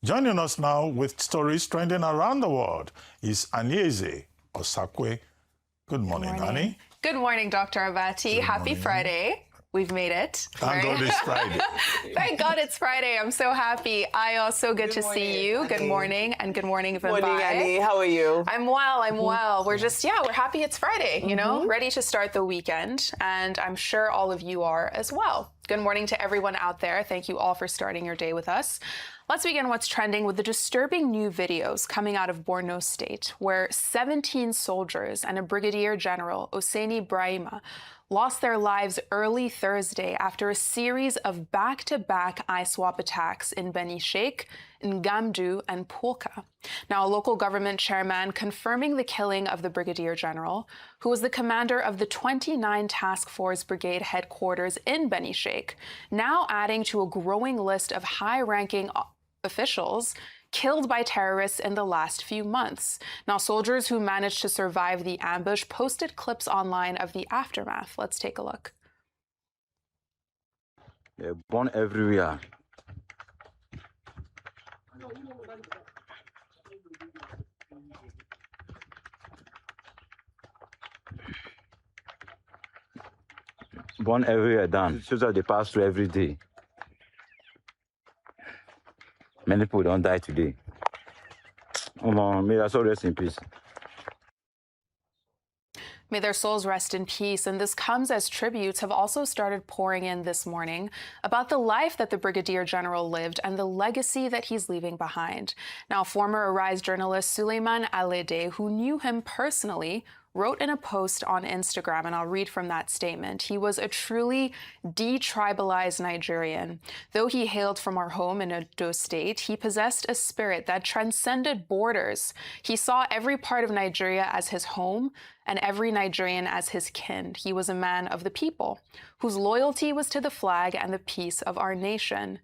Joining us now with stories trending around the world is Anieze Osakwe. Good morning, Annie. Good morning, Dr. Abati. Happy Friday. We've made it. Thank God it's Friday. Thank God it's Friday. I'm so happy. So good to see you. Good morning, and good morning, Vimbai. Good morning, Annie. How are you? I'm well. We're we're happy it's Friday, you know, ready to start the weekend. And I'm sure all of you are as well. Good morning to everyone out there. Thank you all for starting your day with us. Let's begin what's trending with the disturbing new videos coming out of Borno State, where 17 soldiers and a Brigadier General Oseni Braimah lost their lives early Thursday after a series of back-to-back ISWAP attacks in Benisheikh, Ngamdu, and Pulka. Now, a local government chairman confirming the killing of the Brigadier General, who was the commander of the 29 Task Force Brigade Headquarters in Benisheikh, now adding to a growing list of high-ranking officials killed by terrorists in the last few months. Now, soldiers who managed to survive the ambush posted clips online of the aftermath. Let's take a look. They're born everywhere. Born everywhere, done. Shows that they pass through every day. Many people don't die today. May their soul rest in peace. May their souls rest in peace. And this comes as tributes have also started pouring in this morning about the life that the Brigadier General lived and the legacy that he's leaving behind. Now, former Arise journalist Suleiman Alede, who knew him personally, wrote in a post on Instagram, and I'll read from that statement. He was a truly detribalized Nigerian. Though he hailed from our home in Borno State, he possessed a spirit that transcended borders. He saw every part of Nigeria as his home and every Nigerian as his kin. He was a man of the people, whose loyalty was to the flag and the peace of our nation.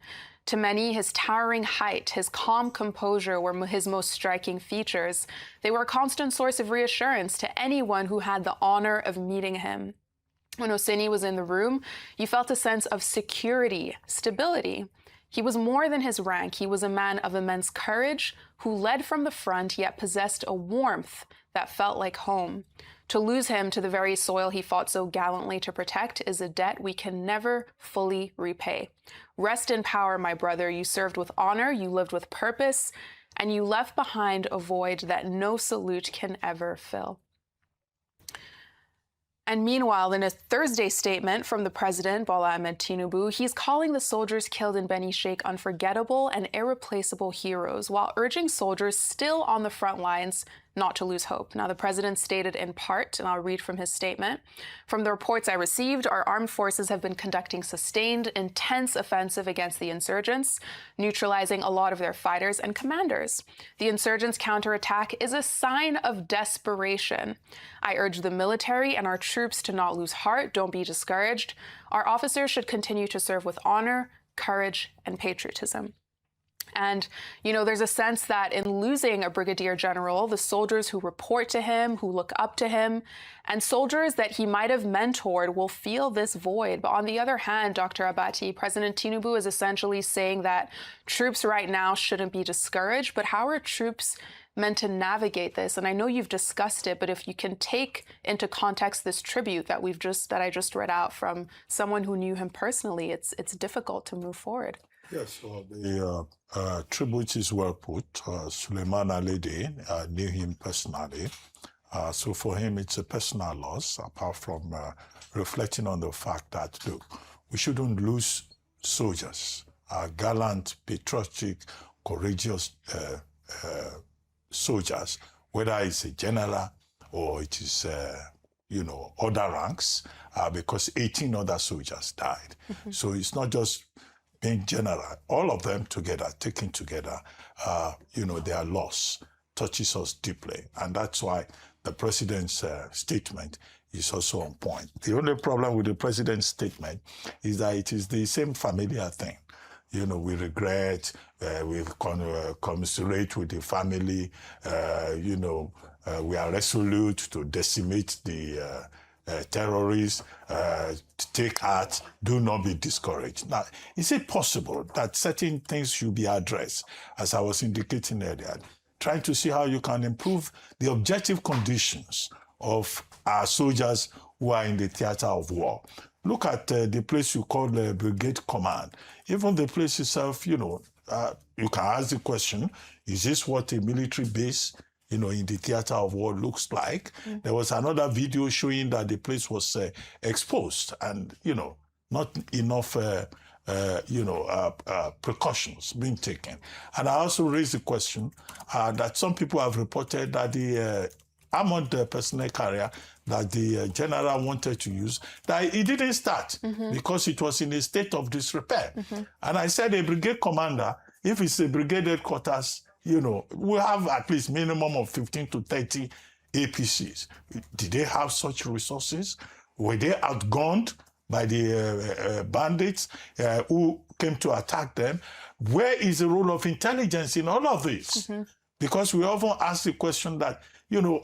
To many, his towering height, his calm composure were his most striking features. They were a constant source of reassurance to anyone who had the honor of meeting him. When Oseni was in the room, you felt a sense of security, stability. He was more than his rank. He was a man of immense courage who led from the front, yet possessed a warmth that felt like home. To lose him to the very soil he fought so gallantly to protect is a debt we can never fully repay. Rest in power, my brother. You served with honor, you lived with purpose, and you left behind a void that no salute can ever fill. And meanwhile, in a Thursday statement from the president, Bola Ahmed Tinubu, he's calling the soldiers killed in Benisheikh unforgettable and irreplaceable heroes, while urging soldiers still on the front lines not to lose hope. Now, the president stated in part, and I'll read from his statement, "From the reports I received, our armed forces have been conducting sustained, intense offensive against the insurgents, neutralizing a lot of their fighters and commanders. The insurgents' counterattack is a sign of desperation. I urge the military and our troops to not lose heart. Don't be discouraged. Our officers should continue to serve with honor, courage, and patriotism." And, you know, there's a sense that in losing a Brigadier General, the soldiers who report to him, who look up to him, and soldiers that he might have mentored will feel this void. But on the other hand, Dr. Abati, President Tinubu is essentially saying that troops right now shouldn't be discouraged. But how are troops meant to navigate this? And I know you've discussed it, but if you can take into context this tribute that I just read out from someone who knew him personally, it's difficult to move forward. Yes, so the tribute is well put. Suleiman Alede knew him personally. So for him, it's a personal loss, apart from reflecting on the fact that, look, we shouldn't lose soldiers, gallant, patriotic, courageous soldiers, whether it's a general or it is, other ranks, because 18 other soldiers died. So it's not just in general, all of them together, taken together, their loss touches us deeply. And that's why the president's statement is also on point. The only problem with the president's statement is that it is the same familiar thing. We regret, we commiserate with the family, we are resolute to decimate the terrorists, take heart, do not be discouraged. Now, is it possible that certain things should be addressed, as I was indicating earlier, trying to see how you can improve the objective conditions of our soldiers who are in the theater of war? Look at the place you call the Brigade Command. Even the place itself, you can ask the question, is this what a military base in the theater of war looks like? There was another video showing that the place was exposed and, not enough, precautions being taken. And I also raised the question that some people have reported that the armored personnel carrier that the general wanted to use, that it didn't start because it was in a state of disrepair. And I said, a brigade commander, if it's a brigade headquarters, we have at least minimum of 15 to 30 APCs. Did they have such resources? Were they outgunned by the bandits who came to attack them? Where is the role of intelligence in all of this? Because we often ask the question that,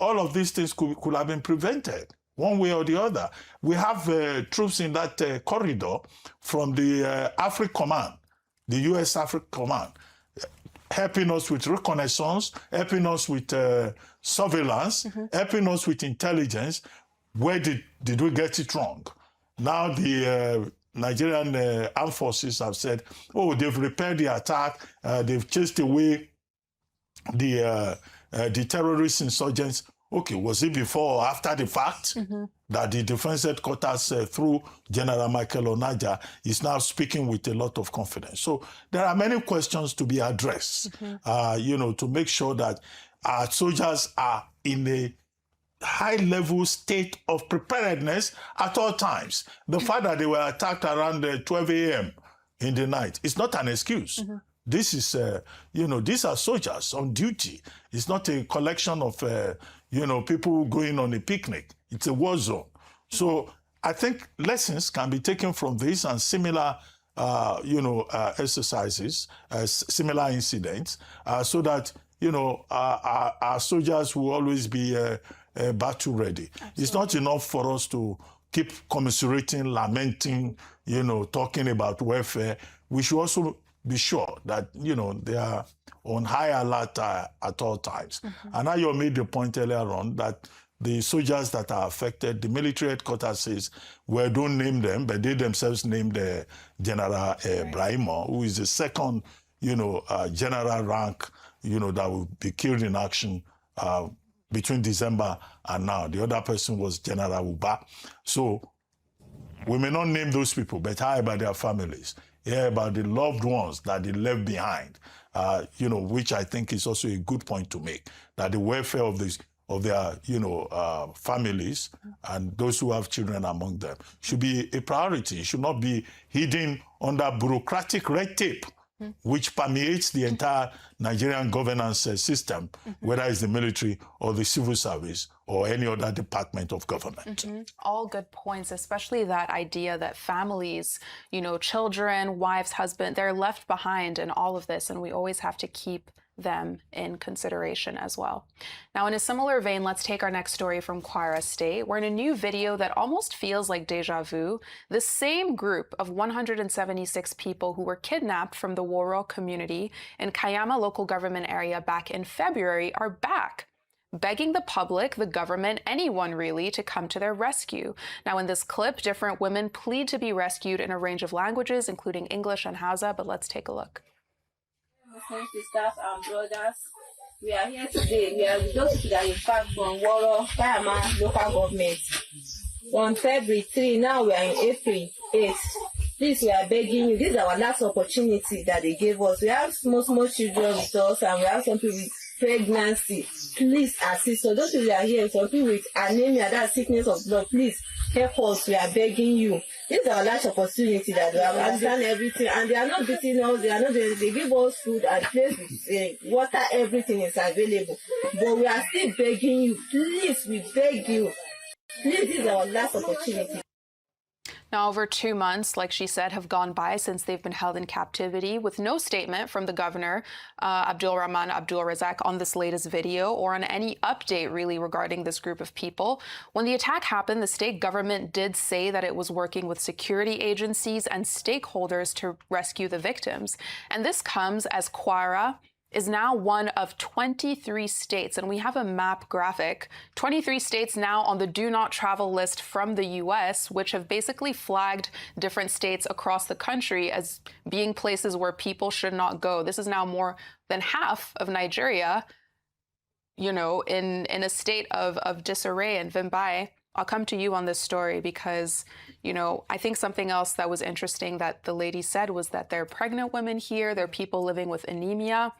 all of these things could have been prevented one way or the other. We have troops in that corridor from the Africa Command, the U.S. Africa Command, helping us with reconnaissance, helping us with surveillance, helping us with intelligence. Where did we get it wrong? Now the Nigerian armed forces have said, they've repaired the attack, they've chased away the terrorist insurgents. Okay, was it before or after the fact that the Defense Headquarters, through General Michael Onaja, is now speaking with a lot of confidence? So there are many questions to be addressed, to make sure that our soldiers are in a high-level state of preparedness at all times. The fact that they were attacked around 12 a.m. in the night is not an excuse. This is, these are soldiers on duty. It's not a collection of, people going on a picnic. It's a war zone. So I think lessons can be taken from this and similar, exercises, similar incidents, so that, our soldiers will always be battle ready. Absolutely. It's not enough for us to keep commiserating, lamenting, talking about welfare. We should also be sure that, they are on high alert at all times. And now you made the point earlier on that the soldiers that are affected, the military headquarters says, well, don't name them, but they themselves named General Braimah, who is the second, general rank, that will be killed in action between December and now. The other person was General Uba. So we may not name those people, but how about their families? Yeah, about the loved ones that they left behind, which I think is also a good point to make, that the welfare of their families and those who have children among them should be a priority. It should not be hidden under bureaucratic red tape, which permeates the entire Nigerian governance system, whether it's the military or the civil service or any other department of government. All good points, especially that idea that families, children, wives, husband, they're left behind in all of this, and we always have to keep them in consideration as well. Now, in a similar vein, let's take our next story from Kwara State, where in a new video that almost feels like deja vu, the same group of 176 people who were kidnapped from the Woro community in Kayama local government area back in February are back, begging the public, the government, anyone really, to come to their rescue. Now, in this clip, different women plead to be rescued in a range of languages, including English and Hausa, but let's take a look. Sisters and brothers, we are here today. We are those people that are back from Woro, Kayama local government. On February 3, now we are in April 8. Please, we are begging you. This is our last opportunity that they gave us. We have small children with us, and we have some people with pregnancy. Please assist us. Those people are here, some people with anemia, that sickness of blood. Please help us. We are begging you. This is our last opportunity that we have done everything, and they are not beating us. They are not. They give us food and place with water. Everything is available, but we are still begging you. Please, we beg you. Please, this is our last opportunity. Now, over 2 months, like she said, have gone by since they've been held in captivity, with no statement from the governor, Abdulrahman Abdulrazak, on this latest video or on any update really regarding this group of people. When the attack happened, the state government did say that it was working with security agencies and stakeholders to rescue the victims. And this comes as Kwara is now one of 23 states, and we have a map graphic, 23 states now on the do not travel list from the US, which have basically flagged different states across the country as being places where people should not go. This is now more than half of Nigeria, you know, in a state of disarray. And Vimbai, I'll come to you on this story because, you know, I think something else that was interesting that the lady said was that there are pregnant women here, there are people living with anemia.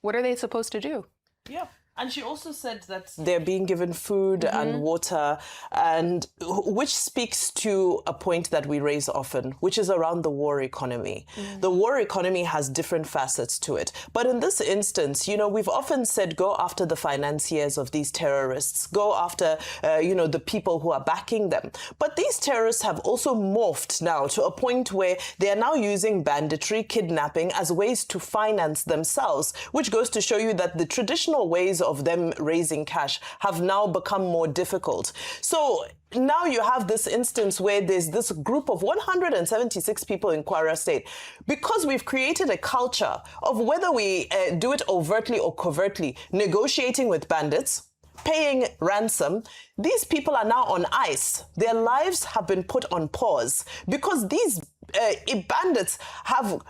What are they supposed to do? Yeah. And she also said that they're being given food and water, and which speaks to a point that we raise often, which is around the war economy. The war economy has different facets to it. But in this instance, you know, we've often said go after the financiers of these terrorists, go after, you know, the people who are backing them. But these terrorists have also morphed now to a point where they are now using banditry, kidnapping as ways to finance themselves, which goes to show you that the traditional ways of them raising cash have now become more difficult. So now you have this instance where there's this group of 176 people in Kwara State. Because we've created a culture of whether we do it overtly or covertly, negotiating with bandits, paying ransom, these people are now on ice. Their lives have been put on pause because these bandits have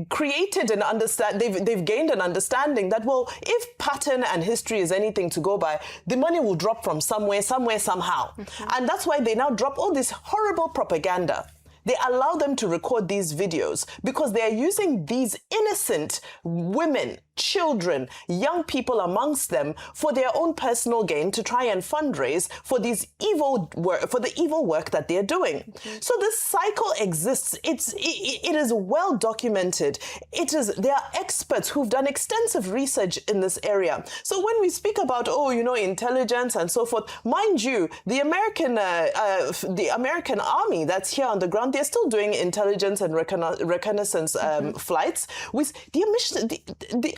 created an understanding, they've gained an understanding that, well, if pattern and history is anything to go by, the money will drop from somewhere, somehow. And that's why they now drop all this horrible propaganda. They allow them to record these videos because they are using these innocent women, children, young people amongst them for their own personal gain to try and fundraise for these evil work, for the evil work that they're doing. So this cycle exists. It is well documented. There are experts who've done extensive research in this area. So when we speak about, oh, you know, intelligence and so forth, mind you, the American army that's here on the ground, they're still doing intelligence and reconnaissance flights. With the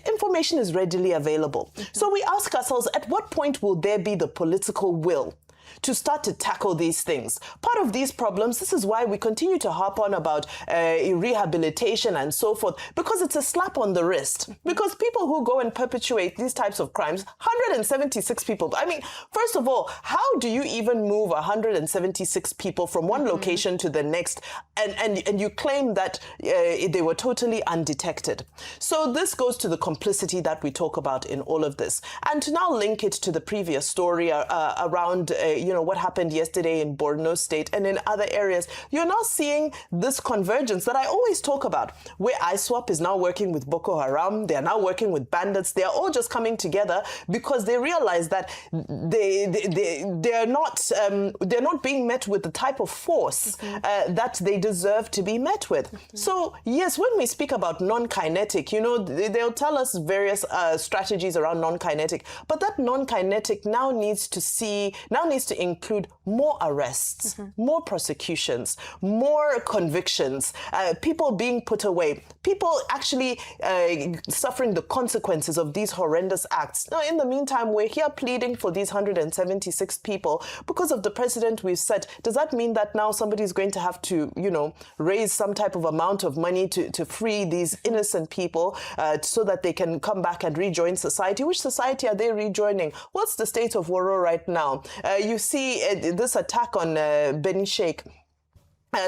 information is readily available. So we ask ourselves, at what point will there be the political will to start to tackle these things? Part of these problems, this is why we continue to harp on about rehabilitation and so forth, because it's a slap on the wrist. Because people who go and perpetuate these types of crimes, 176 people. I mean, first of all, how do you even move 176 people from one location to the next and you claim that they were totally undetected? So this goes to the complicity that we talk about in all of this. And to now link it to the previous story around you know, what happened yesterday in Borno State and in other areas, you're now seeing this convergence that I always talk about, where ISWAP is now working with Boko Haram, they are now working with bandits, they are all just coming together because they realize that they're not being met with the type of force that they deserve to be met with. So yes, when we speak about non-kinetic, you know, they'll tell us various strategies around non-kinetic, but that non-kinetic now needs to include more arrests, more prosecutions, more convictions, people being put away, people actually suffering the consequences of these horrendous acts. Now, in the meantime, we're here pleading for these 176 people because of the precedent we've set. Does that mean that now somebody's going to have to, you know, raise some type of amount of money to free these innocent people so that they can come back and rejoin society? Which society are they rejoining? What's the state of Woro right now? You see this attack on Benisheikh.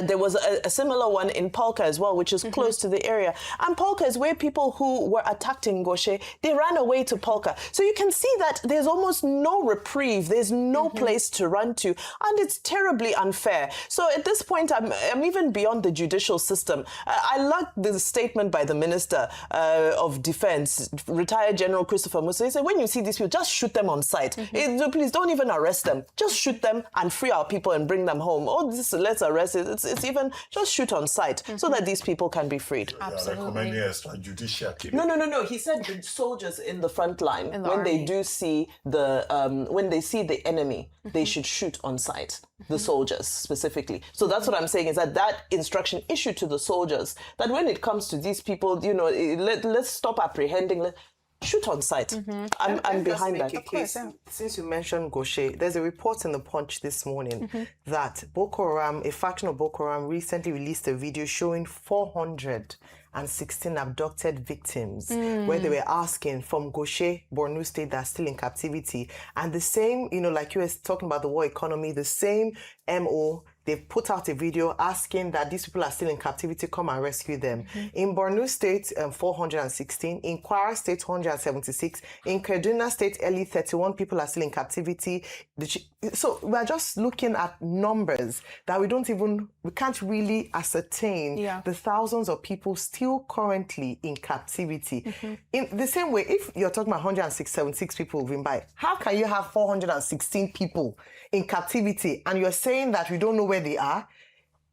There was a similar one in Pulka as well, which is close to the area. And Pulka is where people who were attacked in Goshe, they ran away to Pulka. So you can see that there's almost no reprieve. There's no place to run to. And it's terribly unfair. So at this point, I'm even beyond the judicial system. I like the statement by the Minister of Defense, retired General Christopher Musa. He said, when you see these people, just shoot them on sight. Please don't even arrest them. Just shoot them and free our people and bring them home. Oh, let's arrest it. It's even just shoot on sight so that these people can be freed. Absolutely. Recommending extrajudicial killing. No. He said the soldiers in the front line, when they do see when they see the enemy, they should shoot on sight. The soldiers specifically. So that's what I'm saying, is that instruction issued to the soldiers, that when it comes to these people, let's stop apprehending. Shoot on sight. I'm behind that. Since you mentioned Goshe, there's a report in the Punch this morning that Boko Haram, a faction of Boko Haram, recently released a video showing 416 abducted victims, where they were asking from Goshe, Borno State, that are still in captivity. And the same, like you were talking about the war economy, the same MO, they've put out a video asking that these people are still in captivity, come and rescue them. In Borno State, 416. In Kwara State, 176. In Kaduna State, 31 people are still in captivity. So we're just looking at numbers that we can't really ascertain the thousands of people still currently in captivity. In the same way, if you're talking about 176 people moving by, how can you have 416 people in captivity and you're saying that we don't know where they are?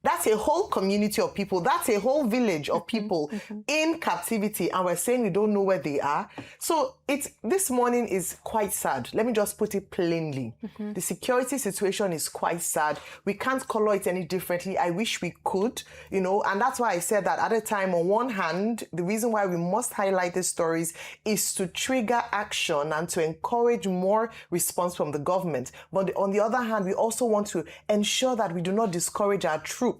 That's a whole community of people. That's a whole village of people in captivity, and we're saying we don't know where they are. So this morning is quite sad. Let me just put it plainly. The security situation is quite sad. We can't color it any differently. I wish we could, and that's why I said that at a time, on one hand, the reason why we must highlight these stories is to trigger action and to encourage more response from the government. But on the other hand, we also want to ensure that we do not discourage our troops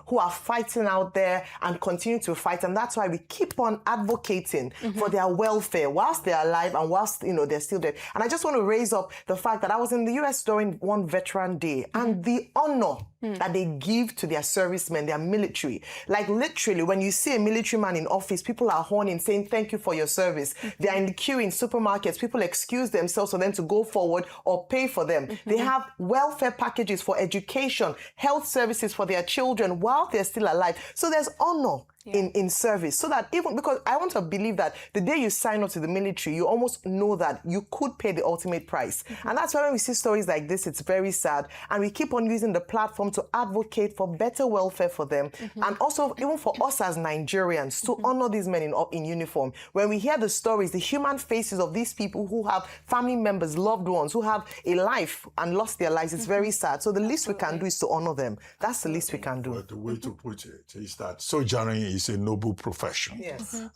who are fighting out there and continue to fight. And that's why we keep on advocating for their welfare whilst they're alive and whilst, they're still dead. And I just want to raise up the fact that I was in the US during one Veteran Day, and the honor that they give to their servicemen, their military. Like literally, when you see a military man in office, people are horning, saying, thank you for your service. They are in the queue in supermarkets. People excuse themselves for them to go forward or pay for them. They have welfare packages for education, health services for their children while they're still alive. So there's honor in service, so that even, because I want to believe that the day you sign up to the military, you almost know that you could pay the ultimate price. And that's why when we see stories like this, it's very sad. And we keep on using the platform to advocate for better welfare for them. And also even for us as Nigerians to honor these men in uniform. When we hear the stories, the human faces of these people who have family members, loved ones, who have a life and lost their lives, it's very sad. So the least we can do is to honor them. That's the least we can do. But the way to put it is that soldering is a noble profession.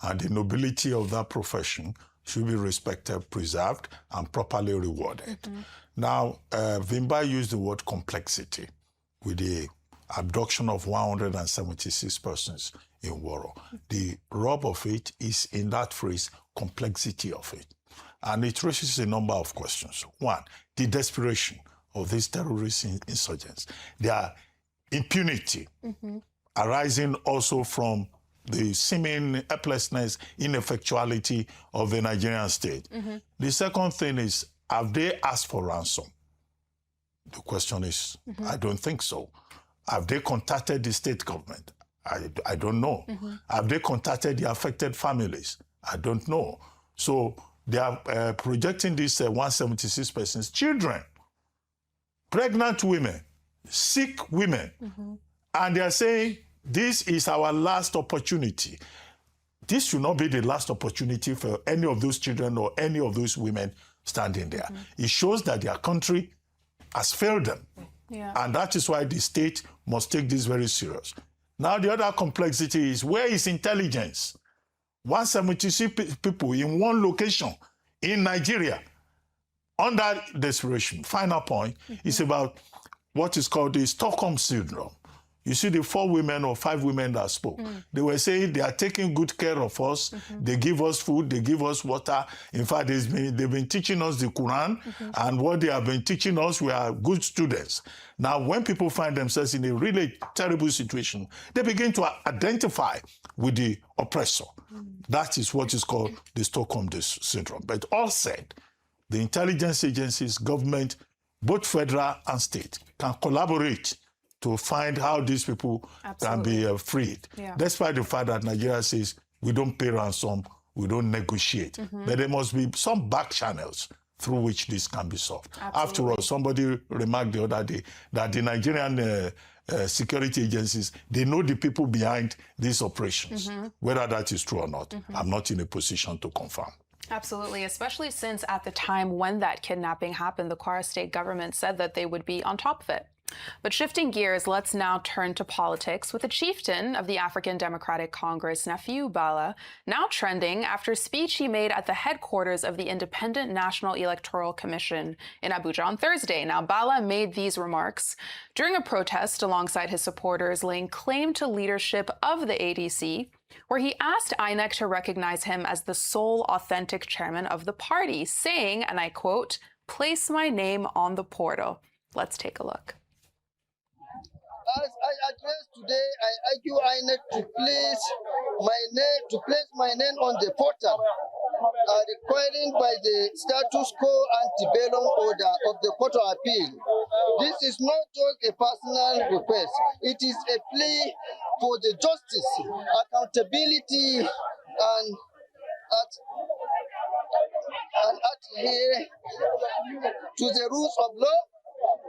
And the nobility of that profession should be respected, preserved, and properly rewarded. Now, Vimba used the word complexity with the abduction of 176 persons in Woro. The rub of it is in that phrase, complexity of it. And it raises a number of questions. One, the desperation of these terrorist insurgents, their impunity arising also from the seeming helplessness, ineffectuality of the Nigerian state. The second thing is, have they asked for ransom? The question is, I don't think so. Have they contacted the state government? I don't know. Have they contacted the affected families? I don't know. So they are projecting these 176 persons, children, pregnant women, sick women, and they are saying, this is our last opportunity. This should not be the last opportunity for any of those children or any of those women standing there. It shows that their country has failed them. And that is why the state must take this very serious. Now, the other complexity is, where is intelligence? 176 people in one location in Nigeria under desperation. Final point is about what is called the Stockholm Syndrome. You see the 4 women or 5 women that spoke. They were saying they are taking good care of us. They give us food, they give us water. In fact, they've been teaching us the Quran, and what they have been teaching us, we are good students. Now, when people find themselves in a really terrible situation, they begin to identify with the oppressor. That is what is called the Stockholm Syndrome. But all said, the intelligence agencies, government, both federal and state, can collaborate to find how these people can be freed. Despite the fact that Nigeria says we don't pay ransom, we don't negotiate. But there must be some back channels through which this can be solved. Absolutely. After all, somebody remarked the other day that the Nigerian security agencies, they know the people behind these operations. Whether that is true or not, I'm not in a position to confirm. Absolutely, especially since at the time when that kidnapping happened, the Kwara State government said that they would be on top of it. But shifting gears, let's now turn to politics with the chieftain of the African Democratic Congress, Nafiu Bala, now trending after a speech he made at the headquarters of the Independent National Electoral Commission in Abuja on Thursday. Now, Bala made these remarks during a protest alongside his supporters laying claim to leadership of the ADC, where he asked INEC to recognize him as the sole authentic chairman of the party, saying, and I quote, "Place my name on the portal." Let's take a look. As I address today, I argue INEC to place my name on the portal, requiring by the status quo antebellum order of the Court of Appeal. This is not just a personal request; it is a plea for the justice, accountability, and adhere to the rules of law.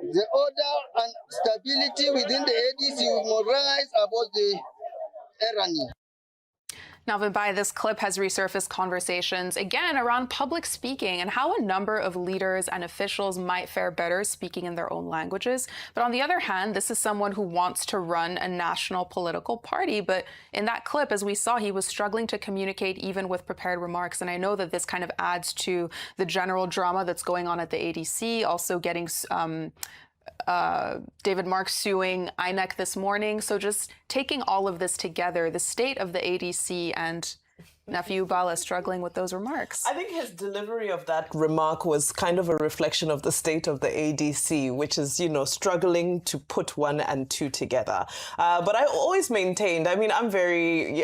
The order and stability within the ADC will rise above the tyranny. Now, Vimbai, this clip has resurfaced conversations again around public speaking and how a number of leaders and officials might fare better speaking in their own languages. But on the other hand, this is someone who wants to run a national political party. But in that clip, as we saw, he was struggling to communicate even with prepared remarks. And I know that this kind of adds to the general drama that's going on at the ADC, also getting David Mark suing INEC this morning. So just taking all of this together, the state of the ADC and Nafiu Bala struggling with those remarks. I think his delivery of that remark was kind of a reflection of the state of the ADC, which is, struggling to put one and two together. But I always maintained, I'm very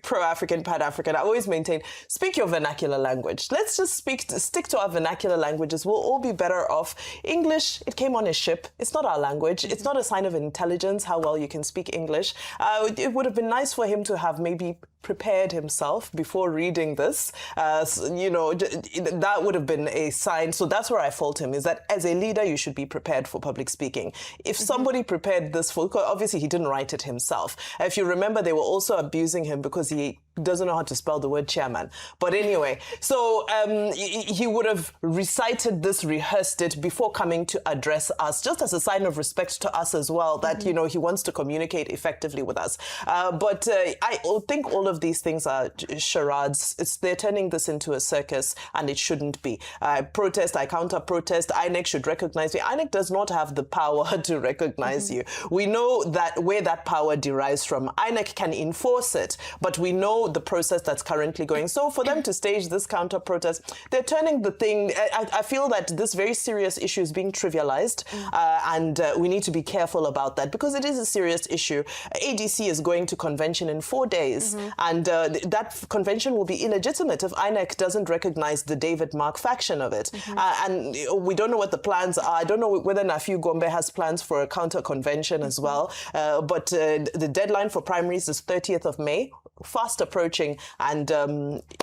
pro-African, pan-African. I always maintain, speak your vernacular language. Let's just stick to our vernacular languages. We'll all be better off. English, it came on a ship. It's not our language. It's not a sign of intelligence, how well you can speak English. It would have been nice for him to have maybe prepared himself before reading this. That would have been a sign. So that's where I fault him, is that as a leader, you should be prepared for public speaking. If somebody prepared this for, obviously he didn't write it himself. If you remember, they were also abusing him because he doesn't know how to spell the word chairman. But anyway, so he would have recited this, rehearsed it before coming to address us, just as a sign of respect to us as well, that, he wants to communicate effectively with us. But I think all of these things are charades. They're turning this into a circus, and it shouldn't be. I protest, I counter-protest. INEC should recognize me. INEC does not have the power to recognize you. We know that where that power derives from. INEC can enforce it, but we know the process that's currently going. So for them to stage this counter-protest, they're turning the thing. I feel that this very serious issue is being trivialized, and we need to be careful about that because it is a serious issue. ADC is going to convention in 4 days, and that convention will be illegitimate if INEC doesn't recognize the David Mark faction of it. And we don't know what the plans are. I don't know whether Nafiu Gombe has plans for a counter-convention as well. But the deadline for primaries is 30th of May, fast approaching, and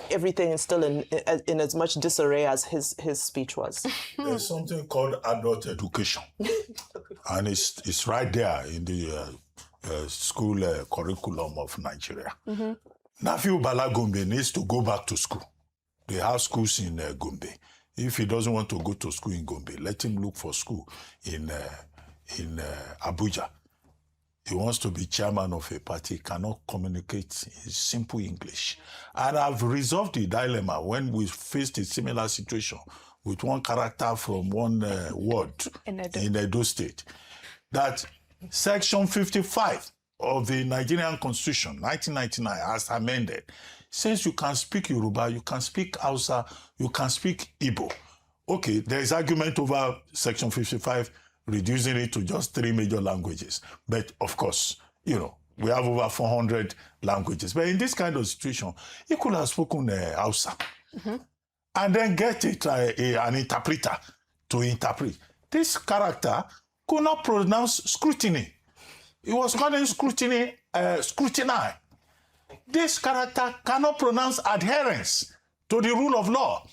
everything is still in as much disarray as his speech was. There's something called adult education, and it's right there in the school curriculum of Nigeria. Nafiu Bala Gombe needs to go back to school. They have schools in Gombe. If he doesn't want to go to school in Gombe, let him look for school in Abuja. He wants to be chairman of a party, cannot communicate in simple English. And I've resolved the dilemma when we faced a similar situation with one character from one ward in Edo State, that Section 55 of the Nigerian Constitution, 1999, as amended, says you can speak Yoruba, you can speak Hausa, you can speak Igbo. Okay, there is argument over Section 55 reducing it to just 3 major languages. But of course, we have over 400 languages. But in this kind of situation, he could have spoken Hausa and then get an interpreter to interpret. This character could not pronounce scrutiny. He was calling scrutiny scrutiny. This character cannot pronounce adherence to the rule of law.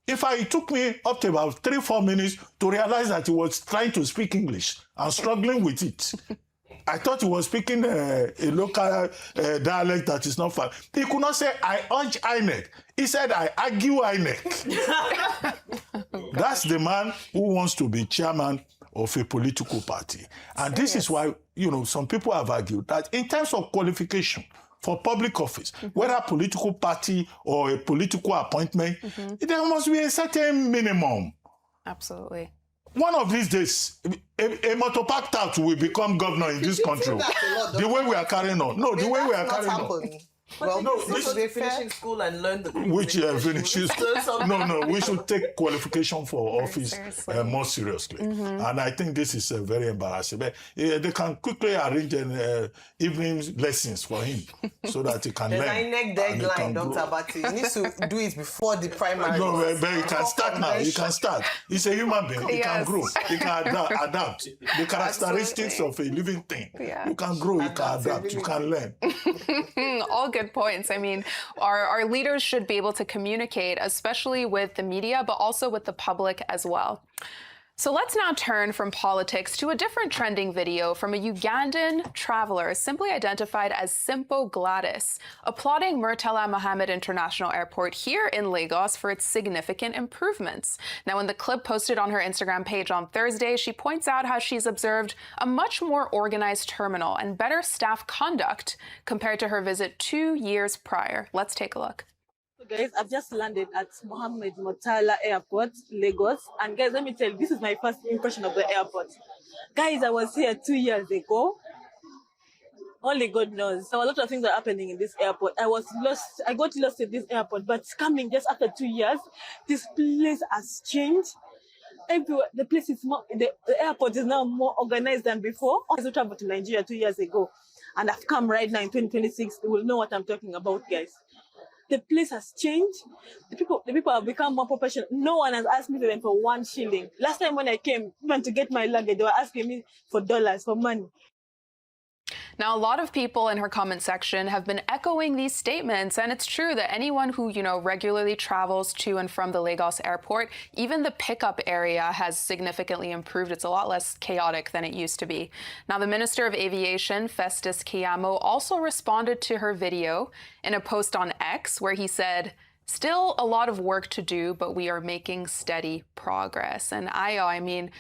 In fact, it took me up to about 3-4 minutes to realize that he was trying to speak English and struggling with it. I thought he was speaking a local dialect that is not far. He could not say, I urge INEC. He said, I argue INEC. That's the man who wants to be chairman of a political party. And this is why, some people have argued that in terms of qualification for public office, whether a political party or a political appointment, there must be a certain minimum. Absolutely. One of these days, a motor park tout will become governor in this country. The way we are carrying on. No, the way we are carrying on. Well, no, we should be finishing school and learn the which finishes. No, we should take qualification for office more seriously. And I think this is very embarrassing. But they can quickly arrange an evening lessons for him so that he can learn. There's INEC deadline, Dr. Abati. You need to do it before the primary. No, but he can start now. He can start. He's a human being. He can grow. He can adapt. The characteristics of a living thing. Yeah. You can grow. You can adapt. You can learn. All good points. I mean, our leaders should be able to communicate, especially with the media, but also with the public as well. So let's now turn from politics to a different trending video from a Ugandan traveler simply identified as Simpo Gladys, applauding Murtala Mohammed International Airport here in Lagos for its significant improvements. Now, in the clip posted on her Instagram page on Thursday, she points out how she's observed a much more organized terminal and better staff conduct compared to her visit 2 years prior. Let's take a look. Guys, I've just landed at Mohammed Murtala Airport, Lagos. And guys, let me tell you, this is my first impression of the airport. Guys, I was here 2 years ago. Only God knows. So a lot of things are happening in this airport. I got lost at this airport, but coming just after 2 years, this place has changed. Everywhere, the place is more, the airport is now more organized than before. I also traveled to Nigeria 2 years ago, and I've come right now in 2026. They will know what I'm talking about, guys. The place has changed. The people have become more professional. No one has asked me to them for 1 shilling. Last time when I came, even to get my luggage, they were asking me for dollars, for money. Now, a lot of people in her comment section have been echoing these statements, and it's true that anyone who, regularly travels to and from the Lagos airport, even the pickup area has significantly improved. It's a lot less chaotic than it used to be. Now, the Minister of Aviation, Festus Keyamo, also responded to her video in a post on X where he said, "Still a lot of work to do, but we are making steady progress." And I mean,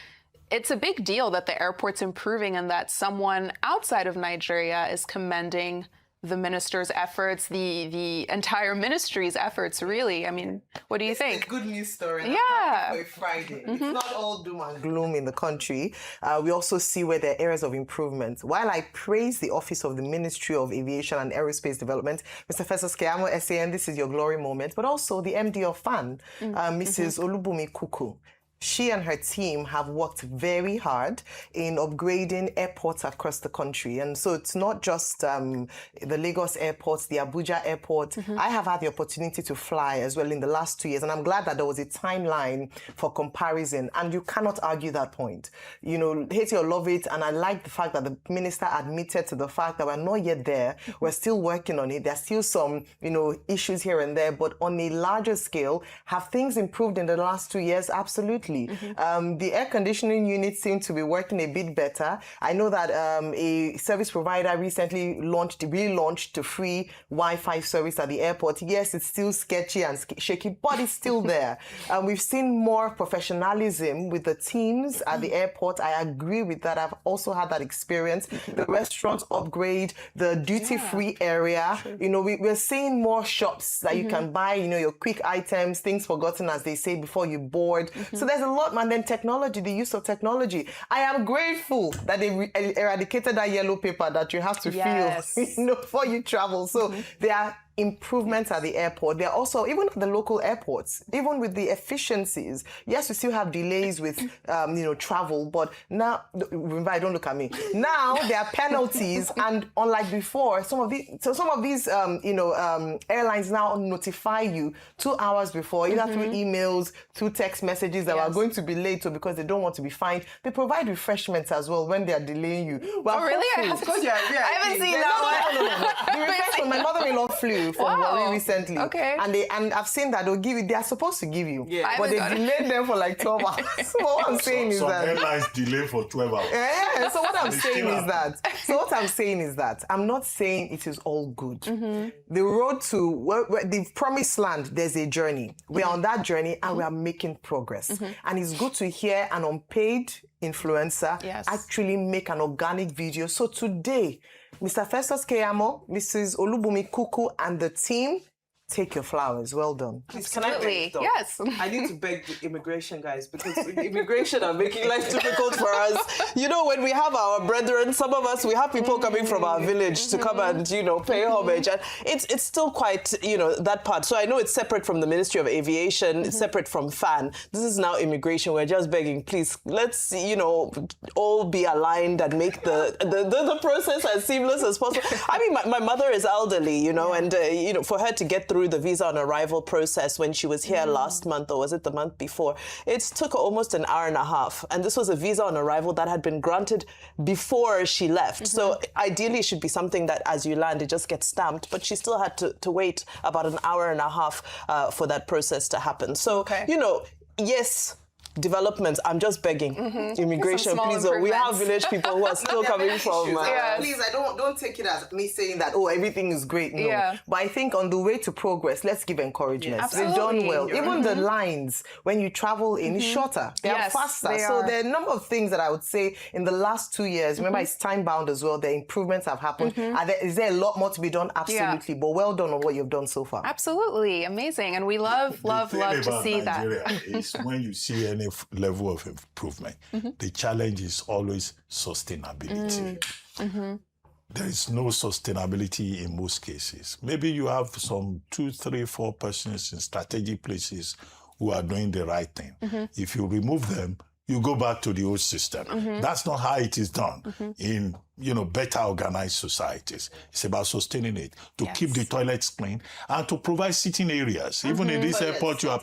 it's a big deal that the airport's improving and that someone outside of Nigeria is commending the minister's efforts, the entire ministry's efforts, really. I mean, what do you think? It's a good news story. Yeah. For a Friday. It's not all doom and gloom in the country. We also see where there are areas of improvement. While I praise the Office of the Ministry of Aviation and Aerospace Development, Mr. Festus Keyamo, SAN, this is your glory moment, but also the MD of FAN, Mrs. Olubumi Kuku. She and her team have worked very hard in upgrading airports across the country. And so it's not just the Lagos airports, the Abuja airport. I have had the opportunity to fly as well in the last 2 years. And I'm glad that there was a timeline for comparison. And you cannot argue that point. Hate it or love it. And I like the fact that the minister admitted to the fact that we're not yet there. We're still working on it. There's still some, issues here and there. But on a larger scale, have things improved in the last 2 years? Absolutely. The air conditioning units seem to be working a bit better. I know that a service provider recently relaunched a free Wi-Fi service at the airport. Yes, it's still sketchy and shaky, but it's still there. We've seen more professionalism with the teams at the airport. I agree with that. I've also had that experience. The restaurants upgrade, the duty-free area. We're seeing more shops that you can buy, your quick items, things forgotten, as they say, before you board. So there's a lot, man. Then technology, the use of technology. I am grateful that they eradicated that yellow paper that you have to fill, before you travel. So there are improvements at the airport. There are also, even at the local airports, even with the efficiencies, yes, we still have delays with, travel, but now, don't look at me. Now there are penalties, and unlike before, some of these, airlines now notify you 2 hours before, either through emails, through text messages that are going to be late, or because they don't want to be fined. They provide refreshments as well when they are delaying you. Well, really? I haven't seen that one. The refreshment, my mother-in-law flew from Woro recently. Okay. And I've seen that they are supposed to give you. Yeah. But they delayed them for like 12 hours. So what I'm saying is Some that airlines delay for 12 hours. yeah, so what I'm saying is that I'm not saying it is all good. The road to where the promised land, there's a journey. We are on that journey and we are making progress. And it's good to hear an unpaid influencer actually make an organic video. So today, Mr. Festus Keyamo, Mrs. Olubumi Kuku, and the team, take your flowers. Well done. Please, can I beg, though? Yes. I need to beg the immigration guys because the immigration are making life difficult for us. You know, when we have our brethren, some of us, we have people coming from our village to come and, pay homage. And it's still quite, that part. So I know it's separate from the Ministry of Aviation, it's separate from FAN. This is now immigration. We're just begging, please, let's, all be aligned and make the process as seamless as possible. I mean, my mother is elderly, and, for her to get through the visa on arrival process when she was here last month, or was it the month before, it took almost an hour and a half. And this was a visa on arrival that had been granted before she left. So ideally it should be something that as you land, it just gets stamped, but she still had to wait about an hour and a half for that process to happen. So, yes, developments. I'm just begging immigration, please. We have village people who are still coming from. Please, I don't take it as me saying that everything is great. No, but I think on the way to progress, let's give encouragement. They've done well. Even the lines when you travel in is shorter. They are faster. So there are a number of things that I would say in the last 2 years. Remember, it's time bound as well. The improvements have happened. Is there a lot more to be done? Absolutely. But well done on what you've done so far. Absolutely amazing, and we love to see Nigeria that. is when you see any level of improvement, the challenge is always sustainability. There is no sustainability in most cases. Maybe you have some 2, 3, 4 persons in strategic places who are doing the right thing. If you remove them, you go back to the old system. That's not how it is done in better organized societies. It's about sustaining it, to keep the toilets clean and to provide sitting areas. Even in this airport you are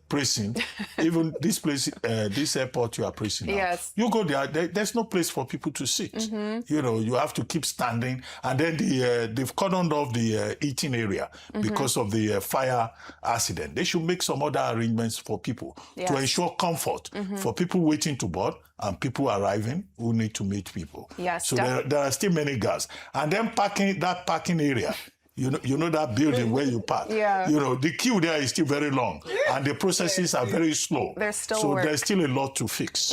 praising, even this place, this airport you are praising now, you go there, there's no place for people to sit. You have to keep standing, and then they've cordoned off the eating area because of the fire accident. They should make some other arrangements for people to ensure comfort for people waiting to board and people arriving who need to meet people. So there are still many gaps. And then that parking area, you know that building where you park. The queue there is still very long, and the processes are very slow. There's still a lot to fix.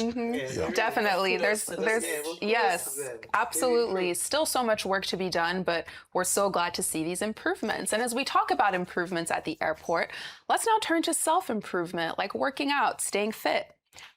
Definitely, there's absolutely still so much work to be done, but we're so glad to see these improvements. And as we talk about improvements at the airport, let's now turn to self-improvement, like working out, staying fit.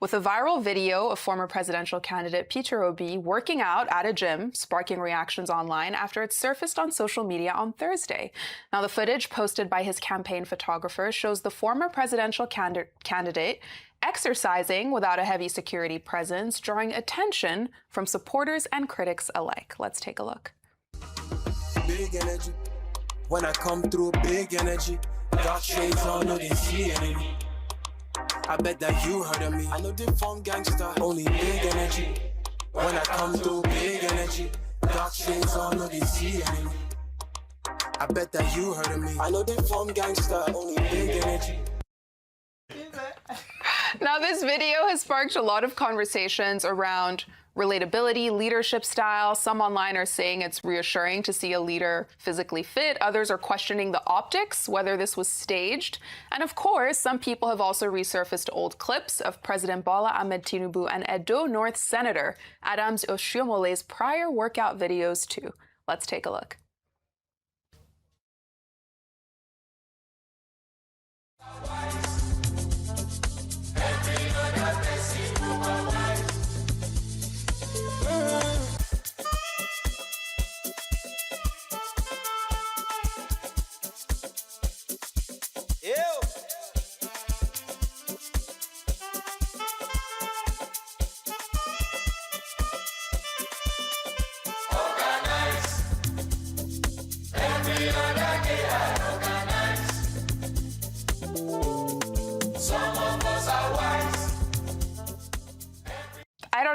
With a viral video of former presidential candidate Peter Obi working out at a gym, sparking reactions online after it surfaced on social media on Thursday. Now, the footage posted by his campaign photographer shows the former presidential candidate exercising without a heavy security presence, drawing attention from supporters and critics alike. Let's take a look. Big energy. When I come through, big energy. Dark shades on, no, they see enemy. I bet that you heard of me. I know they form gangster, only big energy. When I come through, big energy. Dark shades on, no, they see enemy. I bet that you heard of me. I know they form gangster, only big energy. Now, this video has sparked a lot of conversations around relatability, leadership style. Some online are saying it's reassuring to see a leader physically fit. Others are questioning the optics, whether this was staged. And of course, some people have also resurfaced old clips of President Bola Ahmed Tinubu and Edo North Senator Adams Oshiomole's prior workout videos too. Let's take a look.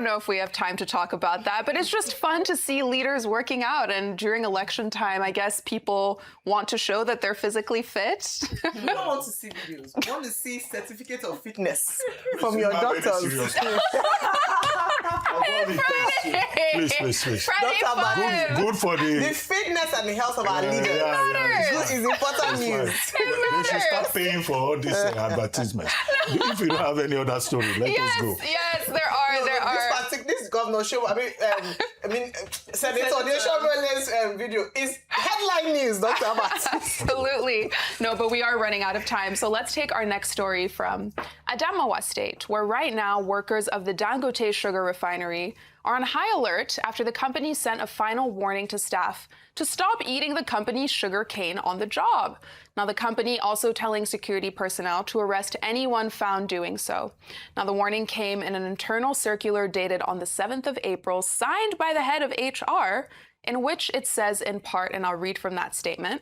don't know if we have time to talk about that, but it's just fun to see leaders working out. And during election time, I guess people want to show that they're physically fit. We don't want to see videos. We want to see certificate of fitness from your doctors. Please. Good for the fitness and the health of our leaders. Matters. Is important news. They should start paying for all these advertisements. If you don't have any other story, let us go. Yes, there are. This governor show. Senator Odeoshobole's video is headline news, Dr. Abbas. Absolutely. No, but we are running out of time. So let's take our next story from Adamawa State, where right now workers of the Dangote sugar refinery are on high alert after the company sent a final warning to staff to stop eating the company's sugar cane on the job. Now, the company also telling security personnel to arrest anyone found doing so. Now, the warning came in an internal circular dated on the 7th of April, signed by the head of HR, in which it says in part, and I'll read from that statement,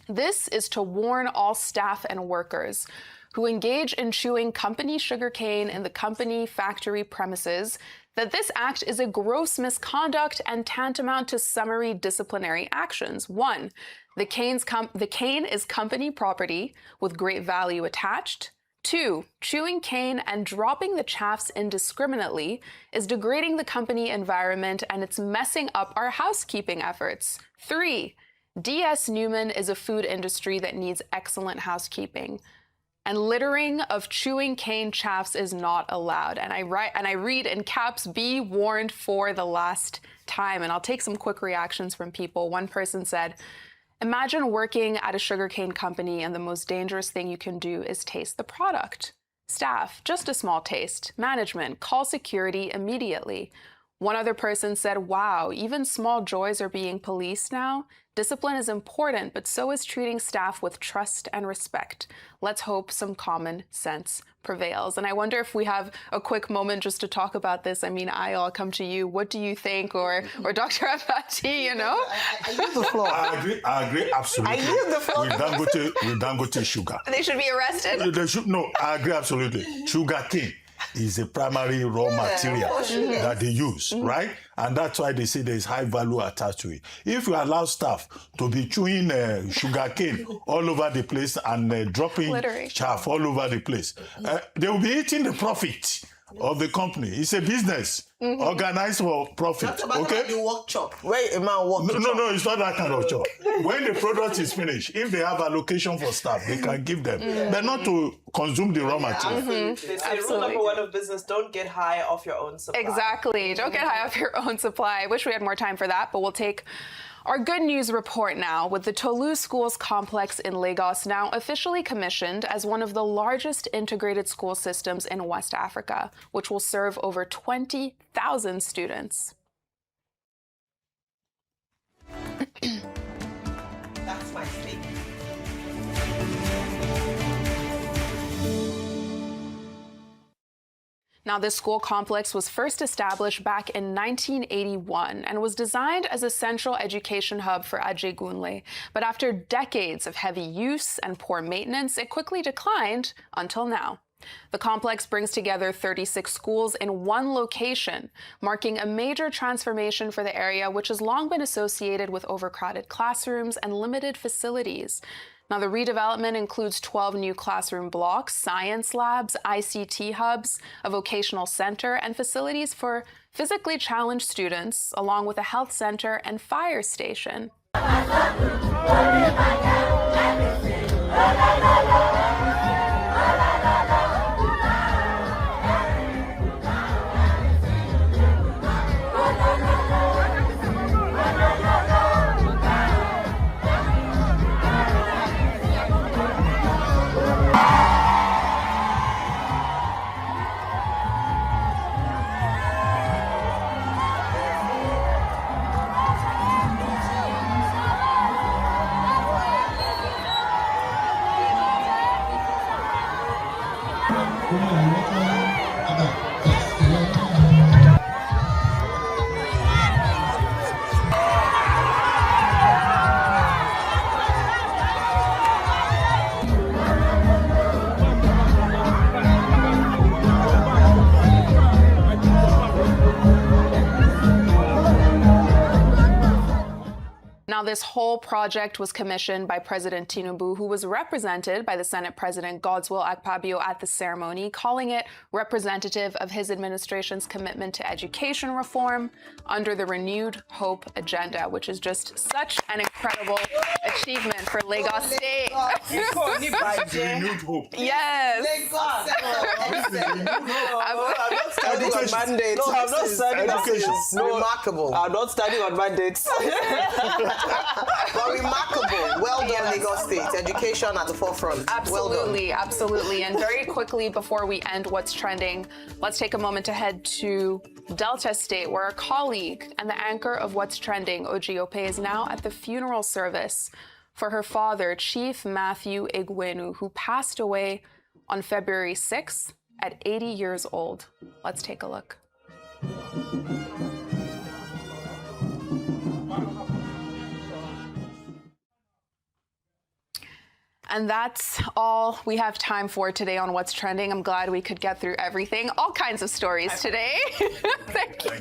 "This is to warn all staff and workers who engage in chewing company sugarcane in the company factory premises that this act is a gross misconduct and tantamount to summary disciplinary actions. 1, the cane is company property with great value attached. 2, chewing cane and dropping the chaffs indiscriminately is degrading the company environment and it's messing up our housekeeping efforts. 3, DS Newman is a food industry that needs excellent housekeeping. And littering of chewing cane chaffs is not allowed." And I read in caps, "Be warned for the last time." And I'll take some quick reactions from people. One person said, "Imagine working at a sugarcane company and the most dangerous thing you can do is taste the product. Staff, just a small taste. Management, call security immediately." One other person said, "Wow, even small joys are being policed now. Discipline is important, but so is treating staff with trust and respect. Let's hope some common sense prevails." And I wonder if we have a quick moment just to talk about this. I mean, I'll come to you. What do you think? Or Dr. Abati, you know? I use the floor. I agree absolutely. I use the floor. With Dangote sugar. They should be arrested? No, I agree absolutely. Sugar cane is a primary raw material that they use, right? And that's why they say there's high value attached to it. If you allow staff to be chewing sugar cane all over the place and dropping chaff all over the place, they will be eating the profit of the company. It's a business organized for profit. That's about the work chop. Where a man work No, it's not that kind of job. When the product is finished, if they have allocation for staff, they can give them. But not to consume the raw material. They say rule number 1 of business, don't get high off your own supply. Exactly. Don't get high off your own supply. I wish we had more time for that, but we'll take our good news report now, with the Tolu Schools complex in Lagos now officially commissioned as one of the largest integrated school systems in West Africa, which will serve over 20,000 students. That's my state. Now, this school complex was first established back in 1981 and was designed as a central education hub for Ajegunle. But after decades of heavy use and poor maintenance, it quickly declined until now. The complex brings together 36 schools in one location, marking a major transformation for the area, which has long been associated with overcrowded classrooms and limited facilities. Now, the redevelopment includes 12 new classroom blocks, science labs, ICT hubs, a vocational center, and facilities for physically challenged students, along with a health center and fire station. Now, this whole project was commissioned by President Tinubu, who was represented by the Senate President Godswill Akpabio at the ceremony, calling it representative of his administration's commitment to education reform under the Renewed Hope Agenda, which is just such an incredible achievement for Lagos State. Renewed hope. Yes. Education. Mandates. No, I'm not studying Education. No, remarkable. I'm not studying on mandates. But remarkable. Well done, Lagos State. Education at the forefront. Absolutely, Well done. absolutely. And very quickly, before we end What's Trending, let's take a moment to head to Delta State, where our colleague and the anchor of What's Trending, Ojiope, is now at the funeral service for her father, Chief Nafiu Bala, who passed away on February 6th at 80 years old. Let's take a look. And that's all we have time for today on What's Trending. I'm glad we could get through everything. All kinds of stories today. Thank you.